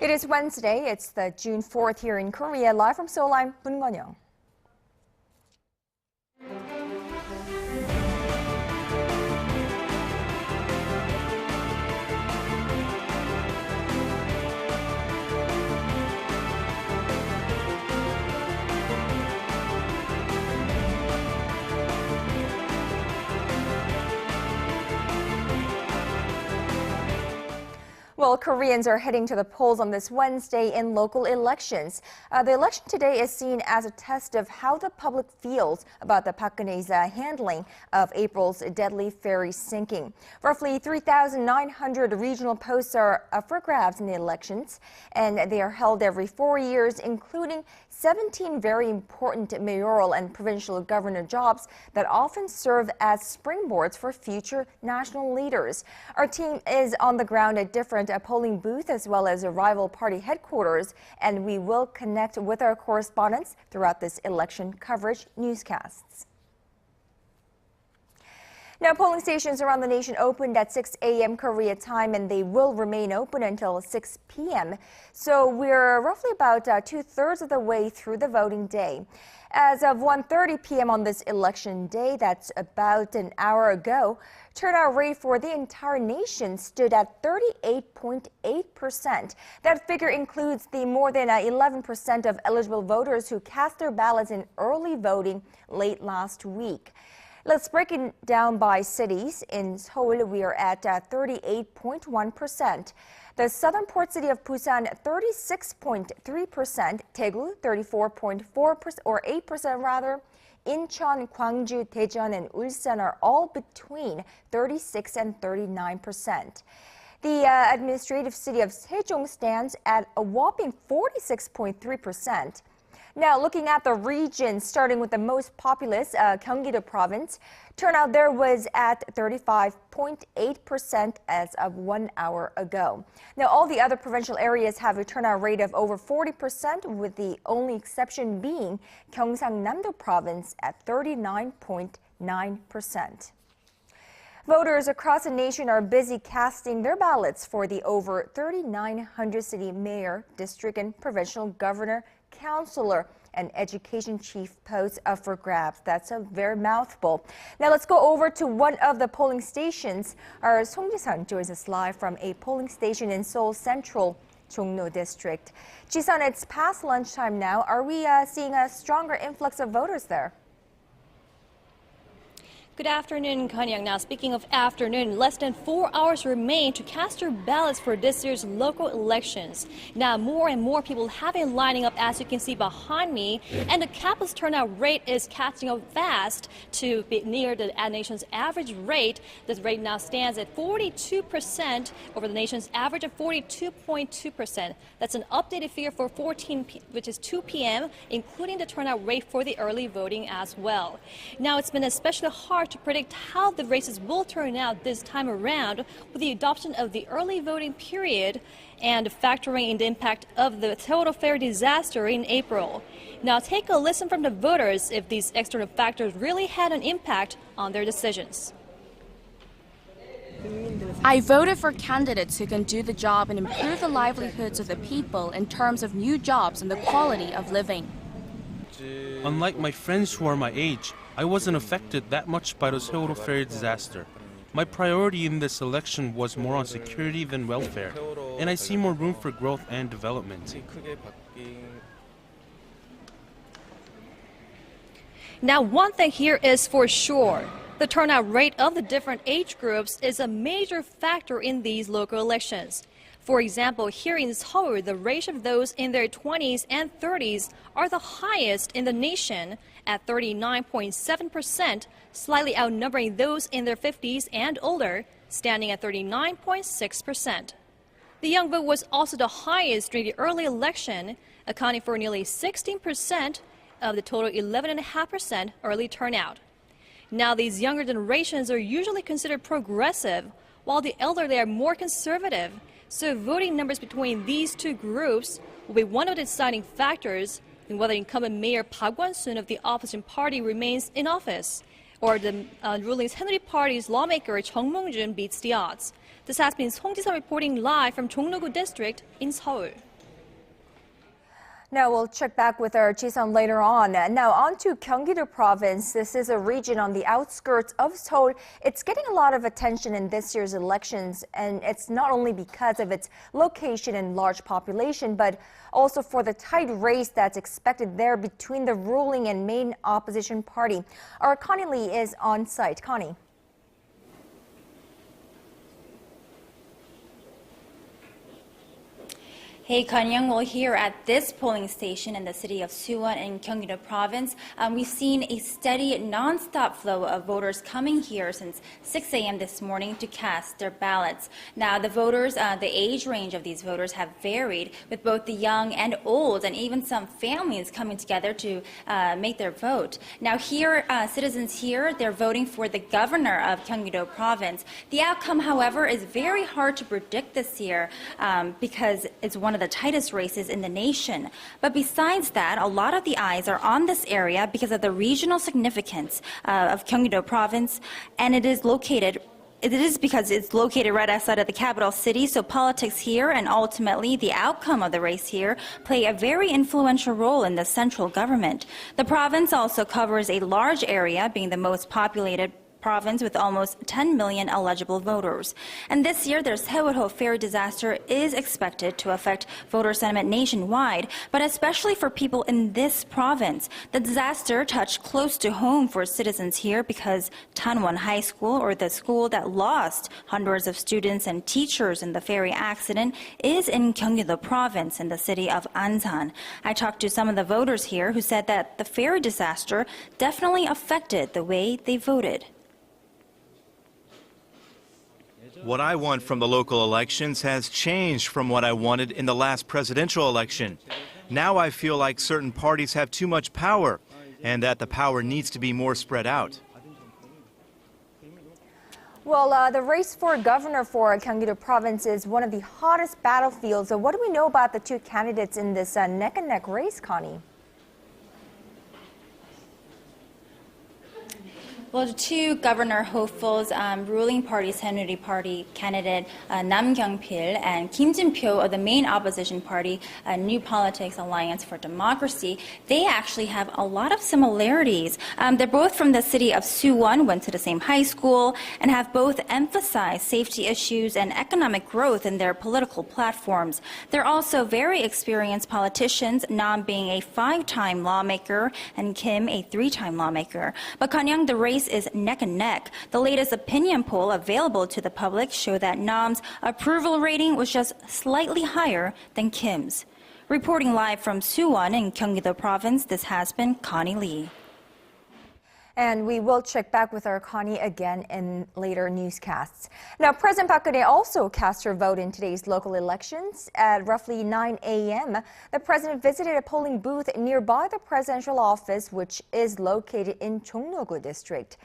It is Wednesday. It's the June 4th here in Korea. Live from Seoul, I'm Moon Won-young. Well, Koreans are heading to the polls on this Wednesday in local elections. The election today is seen as a test of how the public feels about the Park Geun-hye's handling of April's deadly ferry sinking. Roughly 3,900 regional posts are up for grabs in the elections, and they are held every 4 years, including 17 very important mayoral and provincial governor jobs that often serve as springboards for future national leaders. Our team is on the ground at different polling booth as well as a rival party headquarters, and we will connect with our correspondents throughout this election coverage newscasts. Now, polling stations around the nation opened at 6 a.m. Korea time, and they will remain open until 6 p.m. So we're roughly about 2/3 of the way through the voting day. As of 1:30 p.m. on this election day, that's about an hour ago, turnout rate for the entire nation stood at 38.8%. That figure includes the more than 11% of eligible voters who cast their ballots in early voting late last week. Let's break it down by cities. In Seoul, we are at 38.1%. The southern port city of Busan, 36.3%. Daegu, 34.4% or 8% rather. Incheon, Gwangju, Daejeon, and Ulsan are all between 36 and 39%. The administrative city of Sejong stands at a whopping 46.3%. Now, looking at the region, starting with the most populous, Gyeonggi-do province, turnout there was at 35.8% as of 1 hour ago. Now, all the other provincial areas have a turnout rate of over 40%, with the only exception being Gyeongsang-Namdo province at 39.9%. Voters across the nation are busy casting their ballots for the over 3,900 city mayor, district, and provincial governor, councilor, and education chief posts up for grabs. That's a very mouthful. Now let's go over to one of the polling stations. Our Song Ji-sun joins us live from a polling station in Seoul Central, Jongno District. Ji-sun, it's past lunchtime now. Are we seeing a stronger influx of voters there? Good afternoon, Kanyang. Now, speaking of afternoon, less than 4 hours remain to cast your ballots for this year's local elections. Now, more and more people have been lining up, as you can see behind me, and the campus turnout rate is catching up fast to be near the nation's average rate. This rate now stands at 42% over the nation's average of 42.2%. That's an updated figure for 2 p.m., including the turnout rate for the early voting as well. Now, it's been especially hard to predict how the races will turn out this time around with the adoption of the early voting period and factoring in the impact of the total ferry disaster in April. Now take a listen from the voters if these external factors really had an impact on their decisions. I voted for candidates who can do the job and improve the livelihoods of the people in terms of new jobs and the quality of living. Unlike my friends who are my age, I wasn't affected that much by the Seoul ferry disaster. My priority in this election was more on security than welfare, and I see more room for growth and development. Now, one thing here is for sure. The turnout rate of the different age groups is a major factor in these local elections. For example, here in Seoul, the ratio of those in their 20s and 30s are the highest in the nation at 39.7%, slightly outnumbering those in their 50s and older, standing at 39.6%. The young vote was also the highest during the early election, accounting for nearly 16% of the total 11.5% early turnout. Now, these younger generations are usually considered progressive, while the elderly are more conservative. So voting numbers between these two groups will be one of the deciding factors in whether incumbent Mayor Park Geun-hye of the opposition party remains in office, or the ruling Saenuri Party's lawmaker Chung Mong-jun beats the odds. This has been Song Ji-sun reporting live from Jongno-gu District in Seoul. Now we'll check back with our Ji-sun later on. Now on to Gyeonggi-do province. This is a region on the outskirts of Seoul. It's getting a lot of attention in this year's elections, and it's not only because of its location and large population, but also for the tight race that's expected there between the ruling and main opposition party. Our Connie Lee is on site. Connie. Hey, Kanyang, well, here at this polling station in the city of Suwon in Gyeonggi-do province, we've seen a steady, non-stop flow of voters coming here since 6 a.m. this morning to cast their ballots. Now, the voters, the age range of these voters have varied, with both the young and old, and even some families coming together to make their vote. Now, here, citizens here, they're voting for the governor of Gyeonggi-do province. The outcome, however, is very hard to predict this year because it's one of the tightest races in the nation. But besides that, a lot of the eyes are on this area because of the regional significance of Gyeonggi-do province, and it is because it's located right outside of the capital city, so politics here and ultimately the outcome of the race here play a very influential role in the central government. The province also covers a large area, being the most populated province with almost 10 million eligible voters. And this year, their Sewol ferry disaster is expected to affect voter sentiment nationwide, but especially for people in this province. The disaster touched close to home for citizens here because Tanwon High School, or the school that lost hundreds of students and teachers in the ferry accident, is in Gyeonggi-do province in the city of Ansan. I talked to some of the voters here who said that the ferry disaster definitely affected the way they voted. What I want from the local elections has changed from what I wanted in the last presidential election. Now I feel like certain parties have too much power and that the power needs to be more spread out. Well, the race for governor for Gyeonggi-do province is one of the hottest battlefields. So what do we know about the two candidates in this neck-and-neck race, Connie? Well, the two governor hopefuls, ruling party, Saenuri Party candidate Nam Kyung-pil and Kim Jin-pyo of the main opposition party, New Politics Alliance for Democracy, they actually have a lot of similarities. They're both from the city of Suwon, went to the same high school, and have both emphasized safety issues and economic growth in their political platforms. They're also very experienced politicians, Nam being a 5-time lawmaker and Kim a 3-time lawmaker. But Kanyang, the race is neck and neck. The latest opinion poll available to the public show that Nam's approval rating was just slightly higher than Kim's. Reporting live from Suwon in Gyeonggi-do province, this has been Connie Lee. And we will check back with our Connie again in later newscasts. Now, President Park Geun-hye also cast her vote in today's local elections. At roughly 9 a.m., the president visited a polling booth nearby the presidential office, which is located in Jongno-gu district.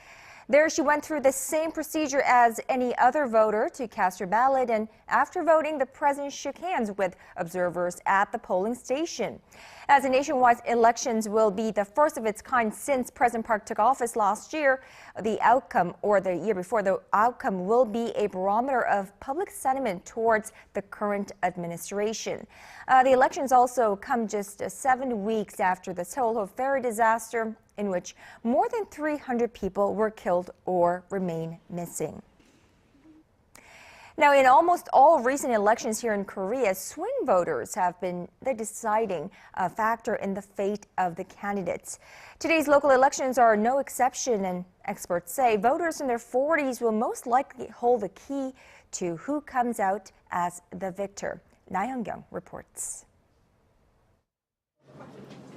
There, she went through the same procedure as any other voter to cast her ballot, and after voting, the president shook hands with observers at the polling station. As the nationwide elections will be the first of its kind since President Park took office last year, the outcome, or the year before, the outcome will be a barometer of public sentiment towards the current administration. The elections also come just 7 weeks after the Sewol ferry disaster, in which more than 300 people were killed or remain missing. Now, in almost all recent elections here in Korea, swing voters have been the deciding factor in the fate of the candidates. Today's local elections are no exception, and experts say voters in their 40s will most likely hold the key to who comes out as the victor. Na Hyung-kyung reports.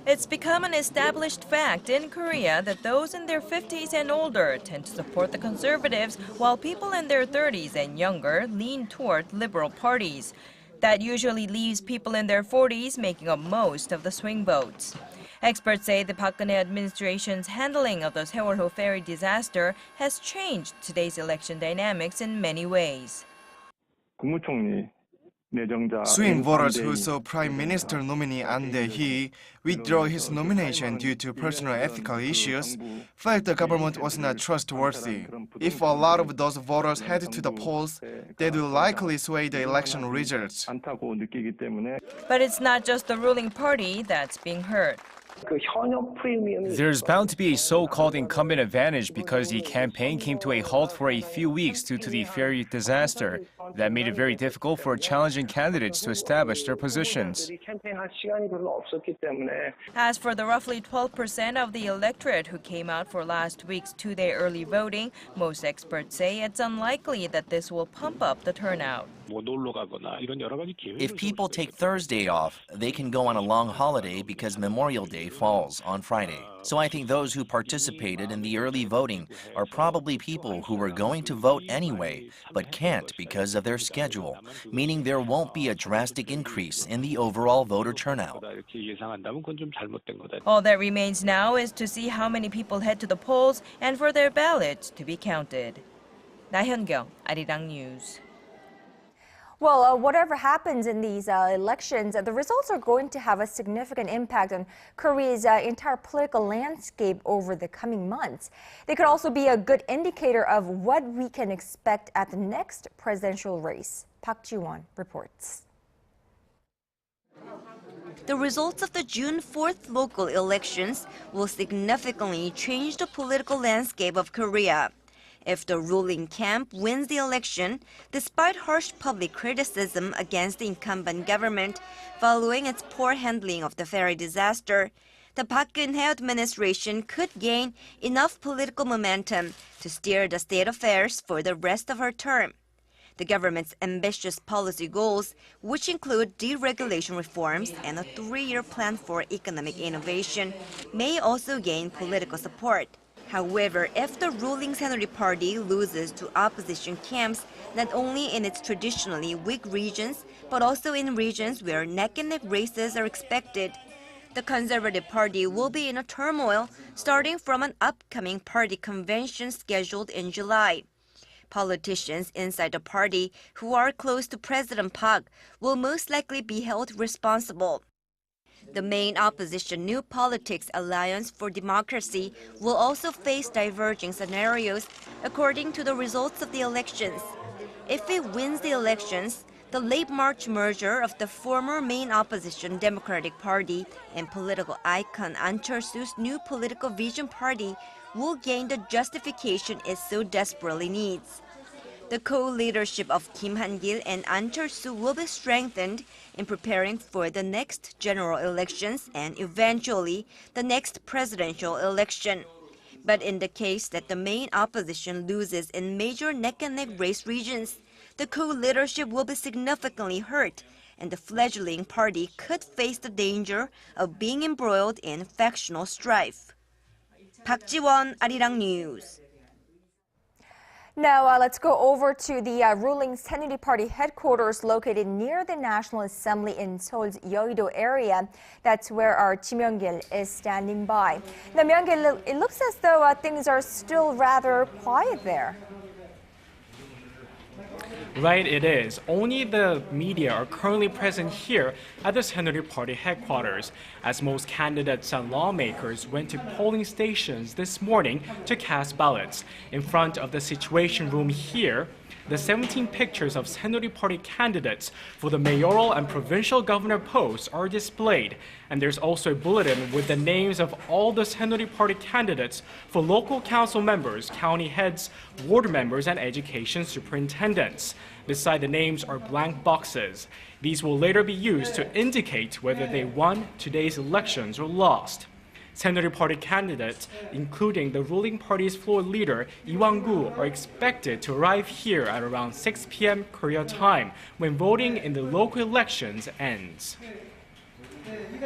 It's become an established fact in Korea that those in their 50s and older tend to support the conservatives, while people in their 30s and younger lean toward liberal parties. That usually leaves people in their 40s making up most of the swing votes. Experts say the Park Geun-hye administration's handling of the Sewol ferry disaster has changed today's election dynamics in many ways. 국무총리 Swing voters who saw Prime Minister nominee An Dae-hee withdraw his nomination due to personal ethical issues felt the government was not trustworthy. If a lot of those voters head to the polls, they will likely sway the election results. But it's not just the ruling party that's being hurt. There's bound to be a so-called incumbent advantage because the campaign came to a halt for a few weeks due to the ferry disaster. That made it very difficult for challenging candidates to establish their positions. As for the roughly 12% of the electorate who came out for last week's two-day early voting, most experts say it's unlikely that this will pump up the turnout. If people take Thursday off, they can go on a long holiday because Memorial Day falls on Friday. So I think those who participated in the early voting are probably people who were going to vote anyway, but can't because of their schedule, meaning there won't be a drastic increase in the overall voter turnout. All that remains now is to see how many people head to the polls and for their ballots to be counted. 나현경, 아리랑 뉴스. Well, whatever happens in these elections, the results are going to have a significant impact on Korea's entire political landscape over the coming months. They could also be a good indicator of what we can expect at the next presidential race. Park Geun-hye reports. The results of the June 4th local elections will significantly change the political landscape of Korea. If the ruling camp wins the election, despite harsh public criticism against the incumbent government following its poor handling of the ferry disaster, the Park Geun-hye administration could gain enough political momentum to steer the state affairs for the rest of her term. The government's ambitious policy goals, which include deregulation reforms and a 3-year plan for economic innovation, may also gain political support. However, if the ruling Saenuri Party loses to opposition camps, not only in its traditionally weak regions, but also in regions where neck-and-neck races are expected, the Conservative Party will be in a turmoil starting from an upcoming party convention scheduled in July. Politicians inside the party who are close to President Park will most likely be held responsible. The main opposition New Politics Alliance for Democracy will also face diverging scenarios according to the results of the elections. If it wins the elections, the late March merger of the former main opposition Democratic Party and political icon An Chol-soo's New Political Vision Party will gain the justification it so desperately needs. The co-leadership of Kim Han-gil and An Chol-soo will be strengthened in preparing for the next general elections and eventually the next presidential election. But in the case that the main opposition loses in major neck-and-neck race regions, the co-leadership will be significantly hurt, and the fledgling party could face the danger of being embroiled in factional strife. Park Ji-won, ARIRANG News. Now let's go over to the ruling Saenuri Party headquarters located near the National Assembly in Seoul's Yeouido area. That's where our Ji Myung-gil is standing by. Now, Myung-gil, it looks as though things are still rather quiet there. Right, it is. Only the media are currently present here at the Saenuri Party headquarters, as most candidates and lawmakers went to polling stations this morning to cast ballots. In front of the Situation Room here, the 17 pictures of Saenuri Party candidates for the mayoral and provincial governor posts are displayed. And there's also a bulletin with the names of all the Saenuri Party candidates for local council members, county heads, ward members, and education superintendents. Beside the names are blank boxes. These will later be used to indicate whether they won today's elections or lost. Saenuri Party candidates, including the ruling party's floor leader Lee Wang-gu, are expected to arrive here at around 6 p.m. Korea time when voting in the local elections ends.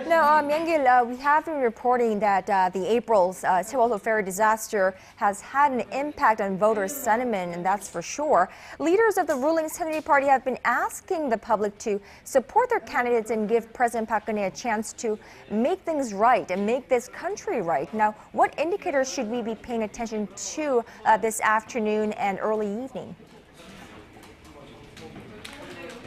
Now, Myung-gil, we have been reporting that the April's Seoul ferry disaster has had an impact on voter sentiment, and that's for sure. Leaders of the ruling Saenuri Party have been asking the public to support their candidates and give President Park Geun-hye a chance to make things right and make this country right. Now, what indicators should we be paying attention to this afternoon and early evening?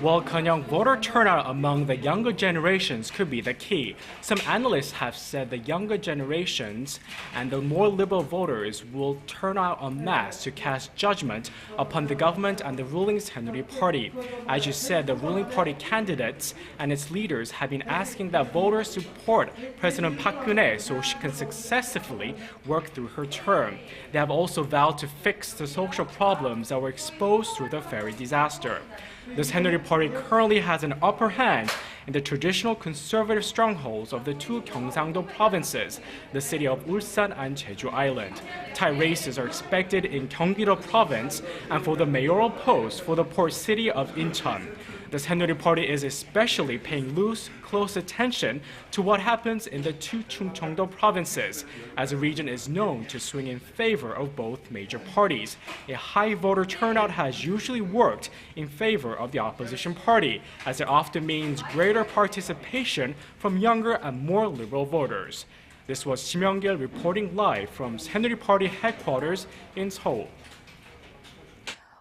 Well, Kanyang, voter turnout among the younger generations could be the key. Some analysts have said the younger generations and the more liberal voters will turn out en masse to cast judgment upon the government and the ruling Saenuri Party. As you said, the ruling party candidates and its leaders have been asking that voters support President Park Geun-hye so she can successfully work through her term. They have also vowed to fix the social problems that were exposed through the ferry disaster. The Saenuri Party currently has an upper hand in the traditional conservative strongholds of the two Gyeongsang-do provinces, the city of Ulsan and Jeju Island. Tight races are expected in Gyeonggi-do province and for the mayoral post for the port city of Incheon. The Saenuri Party is especially paying close attention to what happens in the two Chungcheong-do provinces, as the region is known to swing in favor of both major parties. A high voter turnout has usually worked in favor of the opposition party, as it often means greater participation from younger and more liberal voters. This was Kim Young-gil reporting live from Saenuri Party headquarters in Seoul.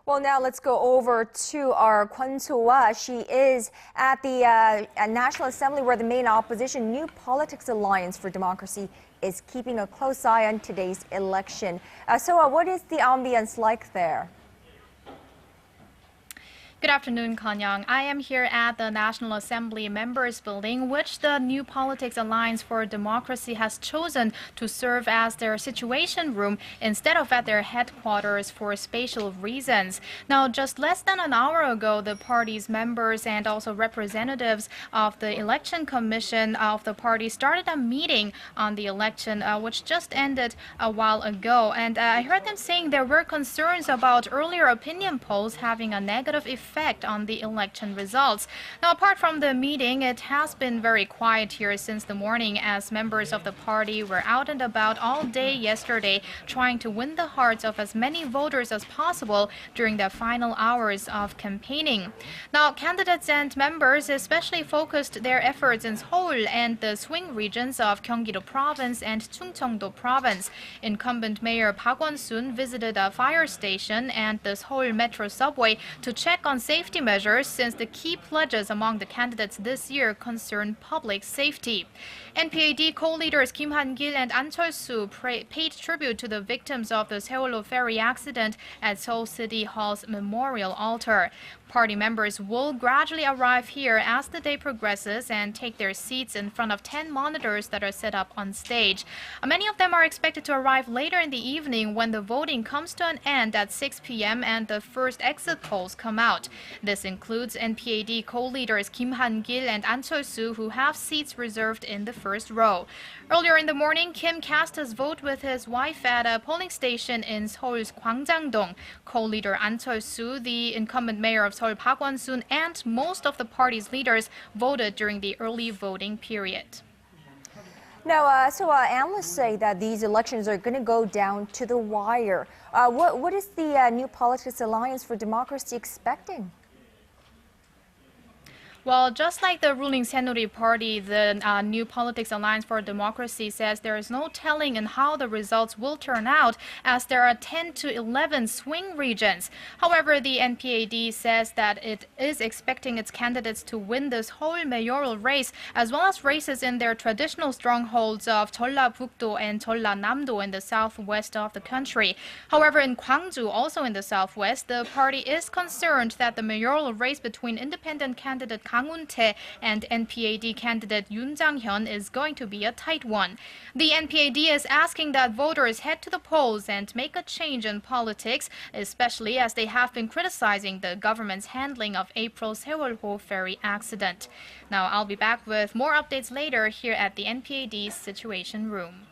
Well, now let's go over to our Kwon So-hwa. She is at the National Assembly where the main opposition, New Politics Alliance for Democracy, is keeping a close eye on today's election. So, what is the ambience like there? Good afternoon, Kanyang. I am here at the National Assembly Members Building, which the New Politics Alliance for Democracy has chosen to serve as their situation room instead of at their headquarters for spatial reasons. Now, just less than an hour ago, the party's members and also representatives of the Election Commission of the party started a meeting on the election, which just ended a while ago. And I heard them saying there were concerns about earlier opinion polls having a negative effect on the election results. Now, apart from the meeting, it has been very quiet here since the morning as members of the party were out and about all day yesterday trying to win the hearts of as many voters as possible during the final hours of campaigning. Now, candidates and members especially focused their efforts in Seoul and the swing regions of Gyeonggi-do Province and Chungcheong-do Province. Incumbent Mayor Park Geun-hye visited a fire station and the Seoul Metro subway to check on safety measures since the key pledges among the candidates this year concern public safety. NPAD co-leaders Kim Han-gil and An Chol-soo paid tribute to the victims of the Seoul ferry accident at Seoul City Hall's memorial altar. Party members will gradually arrive here as the day progresses and take their seats in front of 10 monitors that are set up on stage. Many of them are expected to arrive later in the evening when the voting comes to an end at 6 p.m. and the first exit polls come out. This includes NPAD co-leaders Kim Han-gil and An Chol-soo, who have seats reserved in the first row. Earlier in the morning, Kim cast his vote with his wife at a polling station in Seoul's Gwangjang-dong. Co-leader An Chol-soo, the incumbent mayor of Seoul Park Geun-hye, and most of the party's leaders voted during the early voting period. Now, analysts say that these elections are going to go down to the wire. What is the New Politics Alliance for Democracy expecting? Well, just like the ruling Saenuri Party, the New Politics Alliance for Democracy says there is no telling in how the results will turn out, as there are 10 to 11 swing regions. However, the NPAD says that it is expecting its candidates to win this whole mayoral race, as well as races in their traditional strongholds of Jeollabuk-do and Jeollanam-do in the southwest of the country. However, in Gwangju, also in the southwest, the party is concerned that the mayoral race between independent candidate Kang Un-tae and NPAD candidate Yoon Jang-hyun is going to be a tight one. The NPAD is asking that voters head to the polls and make a change in politics, especially as they have been criticizing the government's handling of April's Seoul ferry accident. Now, I'll be back with more updates later here at the NPAD's Situation Room.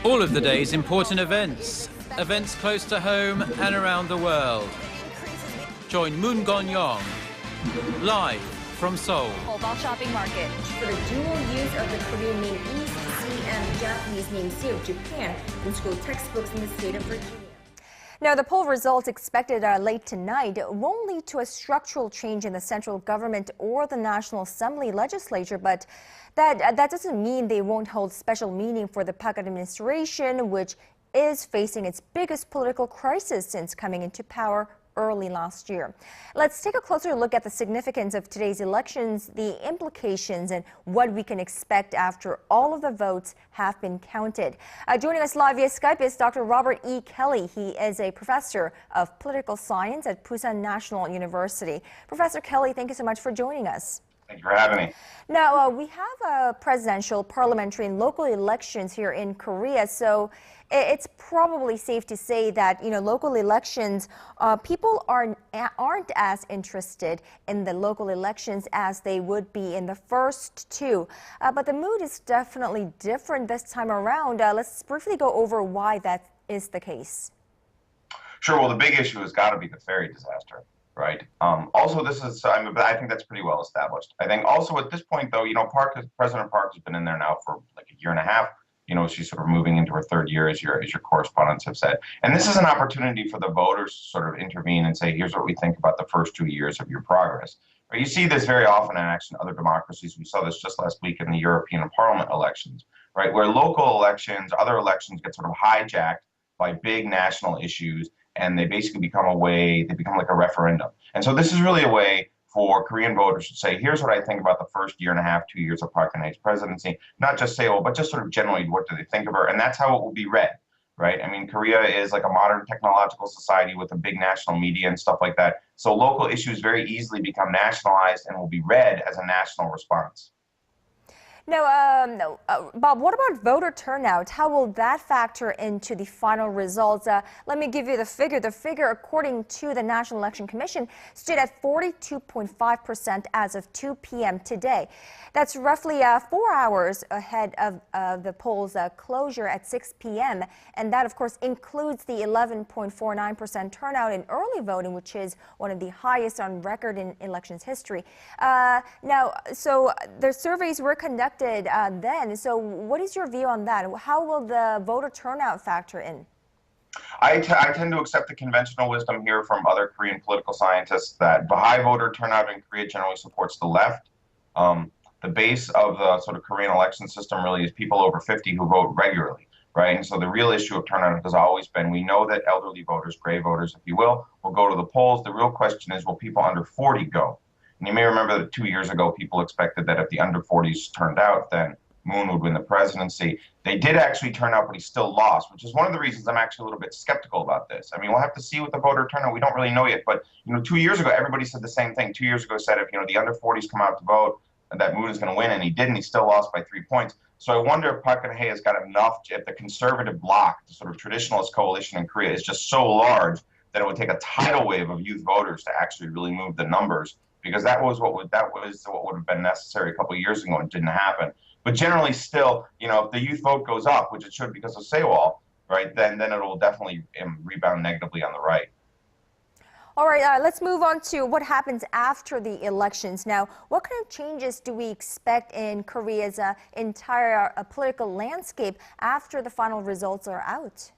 All of the day's important events close to home and around the world. Join Moon Gon-yong live from Seoul. Mobile shopping market for the dual use of the Korean name East Sea and the Japanese name Sea of Japan in school textbooks in the state of Virginia. Now, the poll results expected late tonight won't lead to a structural change in the central government or the National Assembly legislature, but that doesn't mean they won't hold special meaning for the Park administration, which is facing its biggest political crisis since coming into power early last year. Let's take a closer look at the significance of today's elections, the implications, and what we can expect after all of the votes have been counted. Joining us live via Skype is Dr. Robert E. Kelly. He is a professor of political science at Busan National University. Professor Kelly, thank you so much for joining us. Thank you for having me. Now, we have presidential, parliamentary, and local elections here in Korea, so it's probably safe to say that, local elections, people aren't as interested in the local elections as they would be in the first two. But the mood is definitely different this time around. Let's briefly go over why that is the case. Sure. Well, the big issue has got to be the ferry disaster. Right. Also, I think that's pretty well established. I think also at this point, though, President Park has been in there now for like a year and a half. She's sort of moving into her third year, as your correspondents have said. And this is an opportunity for the voters to sort of intervene and say, here's what we think about the first 2 years of your progress. You see this very often in action in other democracies. We saw this just last week in the European Parliament elections, right, where local elections, other elections get sort of hijacked by big national issues. And they basically become like a referendum. And so this is really a way for Korean voters to say, here's what I think about the first year and a half, 2 years of Park Geun-hye's presidency. Not just say, but just sort of generally, what do they think of her? And that's how it will be read, right? I mean, Korea is like a modern technological society with a big national media and stuff like that. So local issues very easily become nationalized and will be read as a national response. No, Bob, what about voter turnout? How will that factor into the final results? Let me give you the figure. The figure, according to the National Election Commission, stood at 42.5% as of 2 p.m. today. That's roughly 4 hours ahead of the polls closure at 6 p.m. And that, of course, includes the 11.49% turnout in early voting, which is one of the highest on record in elections history. So the surveys were conducted then. So what is your view on that? How will the voter turnout factor in? I tend to accept the conventional wisdom here from other Korean political scientists that the high voter turnout in Korea generally supports the left. The base of the sort of Korean election system really is people over 50 who vote regularly, right? And so the real issue of turnout has always been, we know that elderly voters, gray voters, if you will go to the polls. The real question is, will people under 40 go? And you may remember that 2 years ago, people expected that if the under 40s turned out, then Moon would win the presidency. They did actually turn out, but he still lost, which is one of the reasons I'm actually a little bit skeptical about this. I mean, we'll have to see with the voter turnout. We don't really know yet. But, 2 years ago, everybody said the same thing. 2 years ago said if, the under 40s come out to vote, that Moon is going to win, and he didn't. He still lost by 3 points. So I wonder if Park Geun-hye has got enough, if the conservative bloc, the sort of traditionalist coalition in Korea, is just so large that it would take a tidal wave of youth voters to actually really move the numbers. Because that was what would have been necessary a couple of years ago and didn't happen. But generally still, if the youth vote goes up, which it should because of Sewol, right, then it will definitely rebound negatively on the right. All right, let's move on to what happens after the elections. Now, what kind of changes do we expect in Korea's entire political landscape after the final results are out?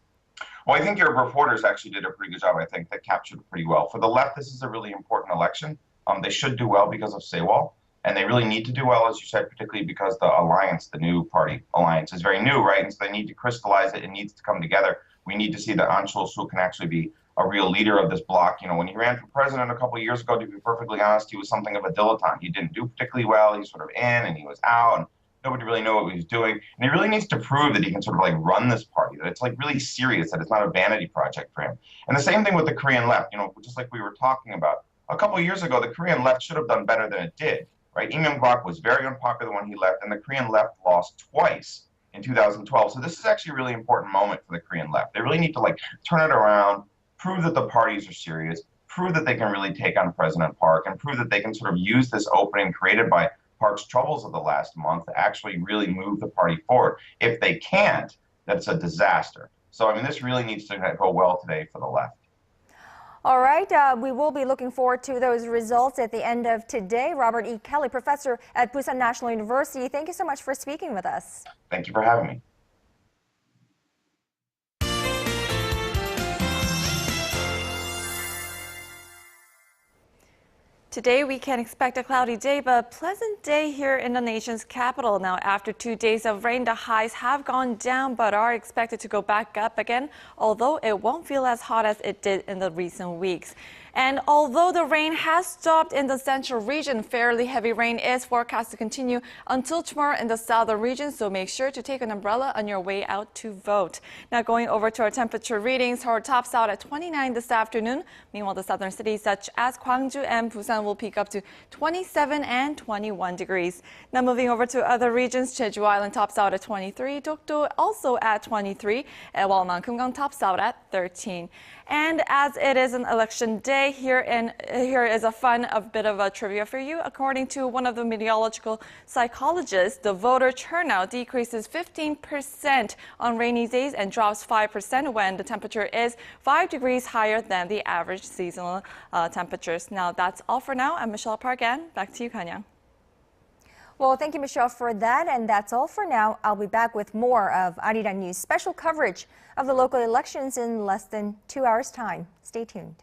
Well, I think your reporters actually did a pretty good job. I think they captured it pretty well. For the left, this is a really important election. They should do well because of Sewol, and they really need to do well, as you said, particularly because the alliance, the new party alliance, is very new, right? And so they need to crystallize it. It needs to come together. We need to see that Ahn Cheol-soo can actually be a real leader of this bloc. When he ran for president a couple of years ago, to be perfectly honest, he was something of a dilettante. He didn't do particularly well. He was sort of in and he was out, and nobody really knew what he was doing. And he really needs to prove that he can sort of run this party, that it's really serious, that it's not a vanity project for him. And the same thing with the Korean left, just like we were talking about. A couple of years ago, the Korean left should have done better than it did, right? Lee Myung-bak was very unpopular when he left, and the Korean left lost twice in 2012. So this is actually a really important moment for the Korean left. They really need to turn it around, prove that the parties are serious, prove that they can really take on President Park, and prove that they can sort of use this opening created by Park's troubles of the last month to actually really move the party forward. If they can't, that's a disaster. So, this really needs to go well today for the left. All right, we will be looking forward to those results at the end of today. Robert E. Kelly, professor at Busan National University, thank you so much for speaking with us. Thank you for having me. Today we can expect a cloudy day, but a pleasant day here in the nation's capital. Now, after 2 days of rain, the highs have gone down but are expected to go back up again, although it won't feel as hot as it did in the recent weeks. And although the rain has stopped in the central region, fairly heavy rain is forecast to continue until tomorrow in the southern region, so make sure to take an umbrella on your way out to vote. Now, going over to our temperature readings, Seoul tops out at 29 this afternoon. Meanwhile, the southern cities such as Gwangju and Busan will peak up to 27 and 21 degrees. Now, moving over to other regions, Jeju Island tops out at 23, Dokdo also at 23, while Mankumgang tops out at 13. And as it is an election day, here is a bit of a trivia for you. According to one of the meteorological psychologists, the voter turnout decreases 15% on rainy days and drops 5% when the temperature is 5 degrees higher than the average seasonal temperatures. Now, that's all for now. I'm Michelle Park Geun. Back to you, Kanyang. Well, thank you, Michelle, for that. And that's all for now. I'll be back with more of ARIRANG News special coverage of the local elections in less than 2 hours' time. Stay tuned.